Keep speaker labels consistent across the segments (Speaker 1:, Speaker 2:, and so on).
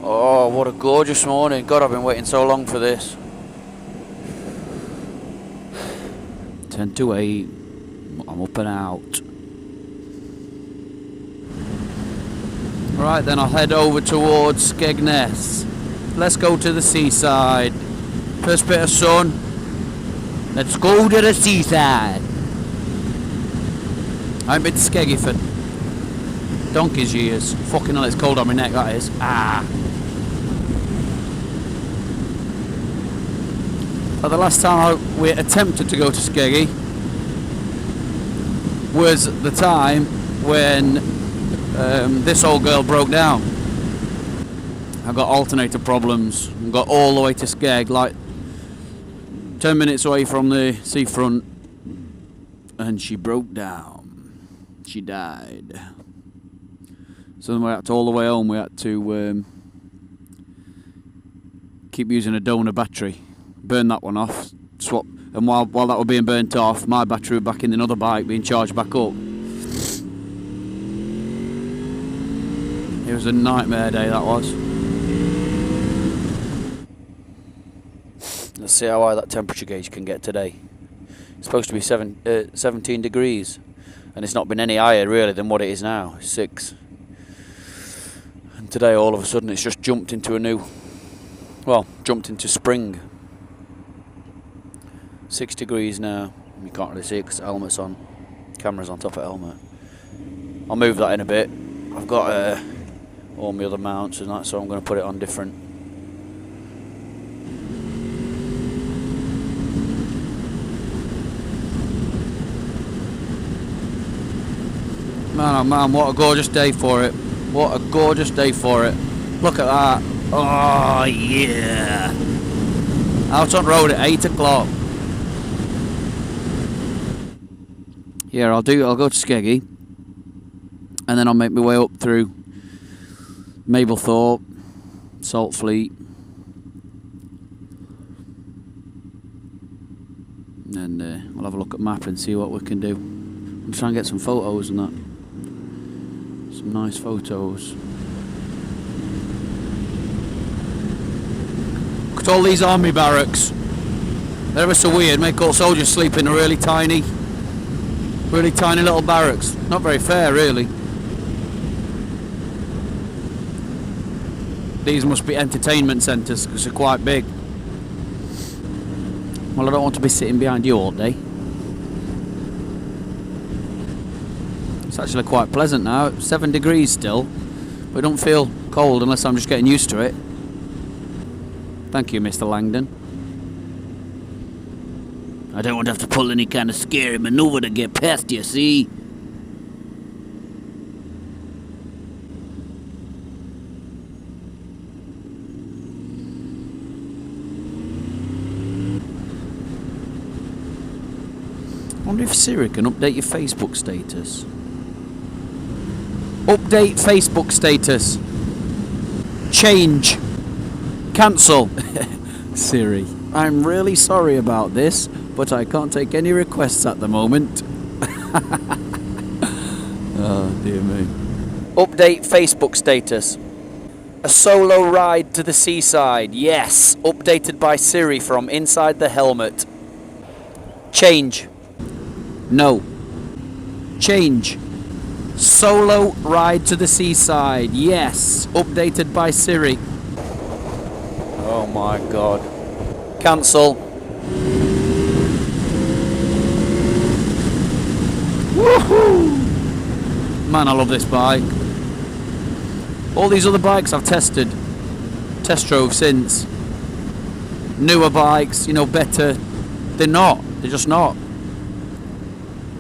Speaker 1: Oh, what a gorgeous morning. God, I've been waiting so long for this. 10 to 8. I'm up and out. Right then, I'll head over towards Skegness. Let's go to the seaside. First bit of sun. Let's go to the seaside. I ain't been to Skeggy for donkey's years. Fucking hell, it's cold on my neck, that is. Ah. But the last time we attempted to go to Skeggy was the time when this old girl broke down. I got alternator problems and got all the way to Skeg, like 10 minutes away from the seafront, and she broke down. She died. So then we had to, all the way home, we had to keep using a donor battery, burn that one off, swap, and while that was being burnt off, my battery was back in another bike being charged back up. It was a nightmare day, that was. Let's see how high that temperature gauge can get today. It's supposed to be 17 degrees, and it's not been any higher really than what it is now. It's 6. And today all of a sudden it's just jumped into jumped into spring. 6 degrees now. You can't really see it because the helmet's on. Camera's on top of the helmet. I'll move that in a bit. I've got all my other mounts and that, so I'm going to put it on different. Man, oh man, what a gorgeous day for it. What a gorgeous day for it. Look at that. Oh yeah. Out on road at 8 o'clock. Yeah, I'll go to Skeggy, and then I'll make my way up through Mablethorpe, Saltfleet, and we'll have a look at map and see what we can do. I'll try and get some photos and that. Some nice photos. Look at all these army barracks. They're ever so weird, make all soldiers sleep in a really tiny little barracks. Not very fair, really. These must be entertainment centres because they're quite big. Well, I don't want to be sitting behind you all day. It's actually quite pleasant now. 7 degrees still, but it don't feel cold unless I'm just getting used to it. Thank you, Mr. Langdon. I don't want to have to pull any kind of scary manoeuvre to get past you, see? I wonder if Siri can update your Facebook status. Update Facebook status. Change. Cancel. Siri, I'm really sorry about this, but I can't take any requests at the moment. Oh, dear me. Update Facebook status. A solo ride to the seaside. Yes. Updated by Siri from inside the helmet. Change. No. Change. Solo ride to the seaside. Yes. Updated by Siri. Oh my god. Cancel. Woohoo! Man, I love this bike. All these other bikes I've test drove since. Newer bikes, you know, better. They're not. They're just not.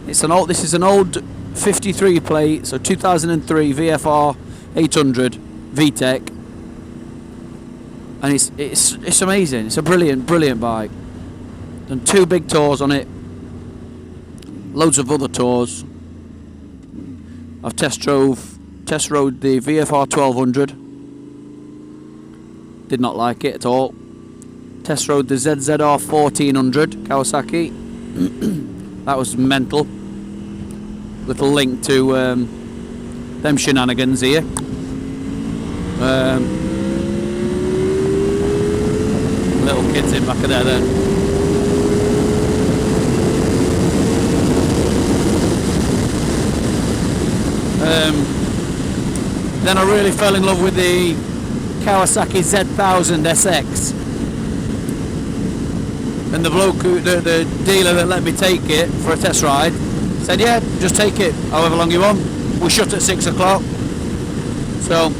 Speaker 1: This is an old 53 plate, so 2003 VFR 800 VTEC, and it's amazing. It's a brilliant bike. Done 2 big tours on it, loads of other tours. I've test rode the VFR 1200. Did not like it at all. Test rode the ZZR 1400 Kawasaki. That was mental. Little link to them shenanigans here. little kids in back of there then. Then I really fell in love with the Kawasaki Z1000 SX. And the bloke, the dealer that let me take it for a test ride, said, yeah, just take it however long you want. We shut at 6 o'clock. So,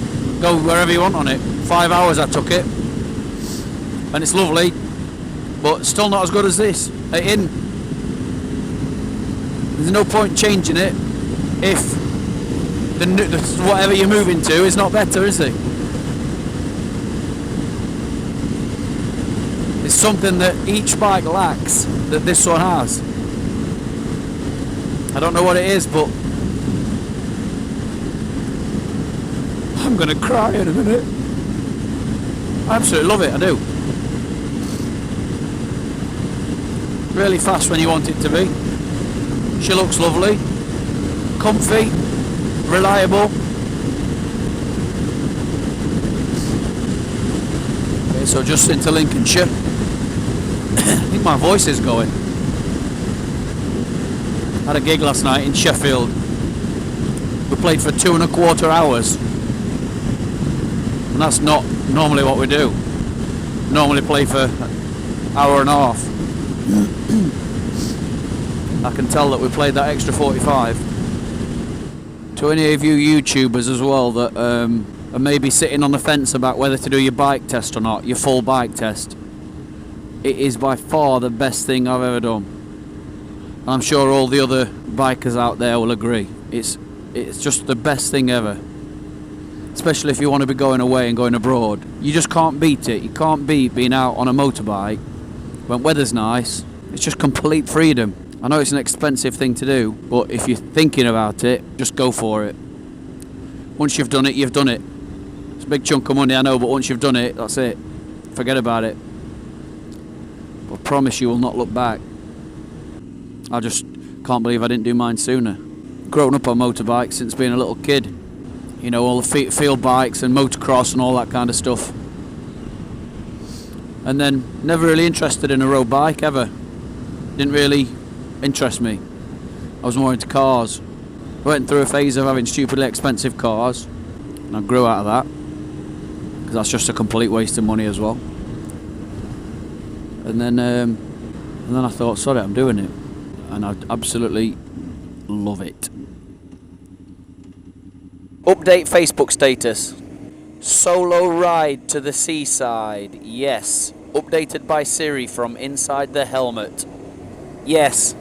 Speaker 1: go wherever you want on it. 5 hours I took it. And it's lovely, but still not as good as this. There's no point changing it if whatever you're moving to is not better, is it? It's something that each bike lacks that this one has. I don't know what it is, but I'm gonna cry in a minute. I absolutely love it, I do. Really fast when you want it to be. She looks lovely, comfy, reliable. Okay, so just into Lincolnshire. I think my voice is going. Had a gig last night in Sheffield. We played for 2.25 hours. And that's not normally what we do. Normally play for an hour and a half. I can tell that we played that extra 45. To any of you YouTubers as well that are maybe sitting on the fence about whether to do your bike test or not, your full bike test, it is by far the best thing I've ever done. I'm sure all the other bikers out there will agree. It's just the best thing ever. Especially if you want to be going away and going abroad. You just can't beat it. You can't beat being out on a motorbike when weather's nice. It's just complete freedom. I know it's an expensive thing to do, but if you're thinking about it, just go for it. Once you've done it, you've done it. It's a big chunk of money, I know, but once you've done it, that's it. Forget about it. I promise you will not look back. I just can't believe I didn't do mine sooner. Grown up on motorbikes since being a little kid. You know, all the field bikes and motocross and all that kind of stuff. And then never really interested in a road bike ever. Didn't really interest me. I was more into cars. I went through a phase of having stupidly expensive cars, and I grew out of that because that's just a complete waste of money as well. And then I thought, sorry, I'm doing it, and I absolutely love it. Update Facebook status. Solo ride to the Seaside. Yes. Updated by Siri from inside the helmet. Yes.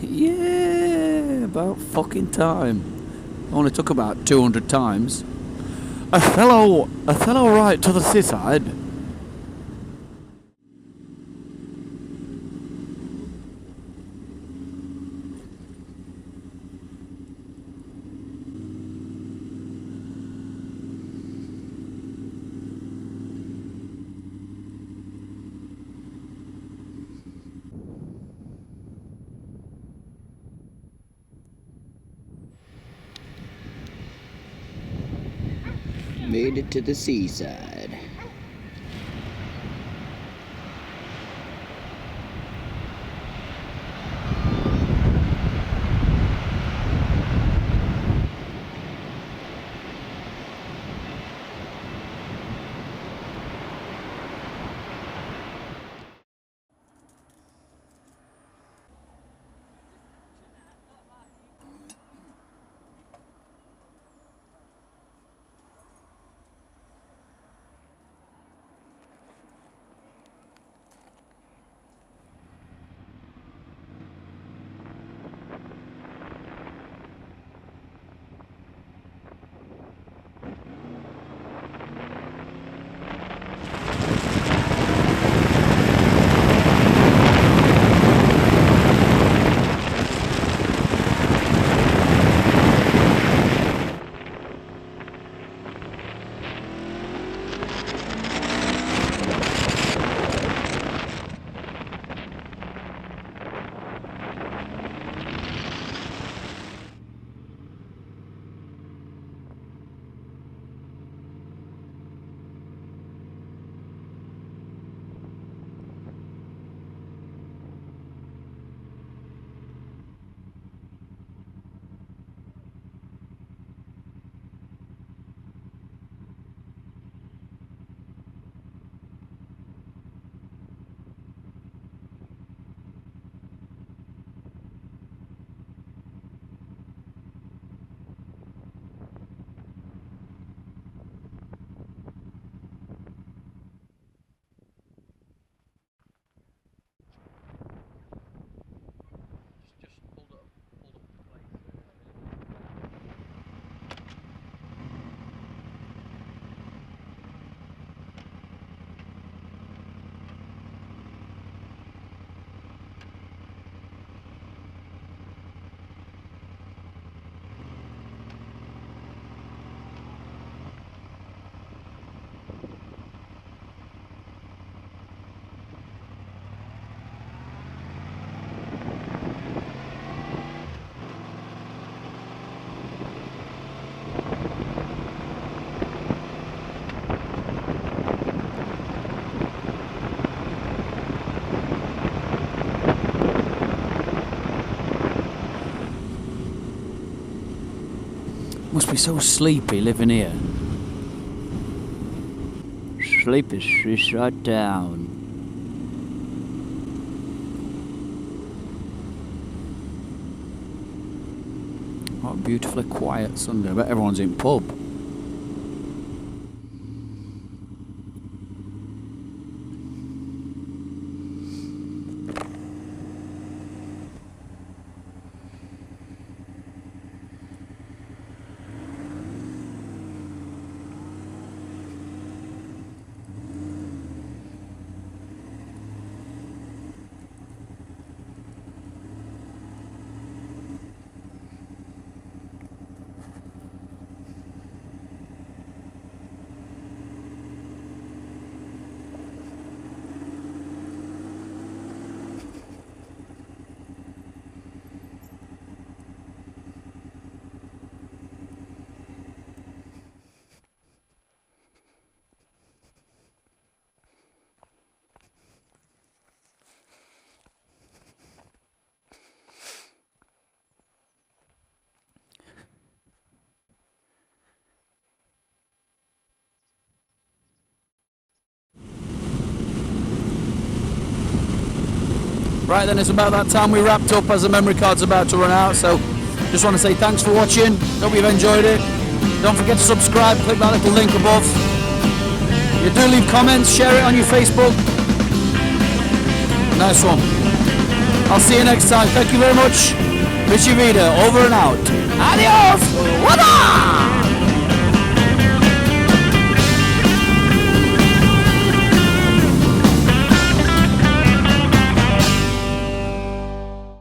Speaker 1: Yeah, about fucking time. Only took about 200 times. A fellow ride to the Seaside.
Speaker 2: Made it to the seaside.
Speaker 1: be so sleepy living here. Sleep is Seaside down. What a beautifully quiet Sunday. I bet everyone's in pub. Right then, it's about that time we wrapped up as the memory card's about to run out, so just want to say thanks for watching. Hope you've enjoyed it. Don't forget to subscribe, click that little link above. You do leave comments, share it on your Facebook. Nice one. I'll see you next time. Thank you very much. RichyVida, over and out. Adios! Wada!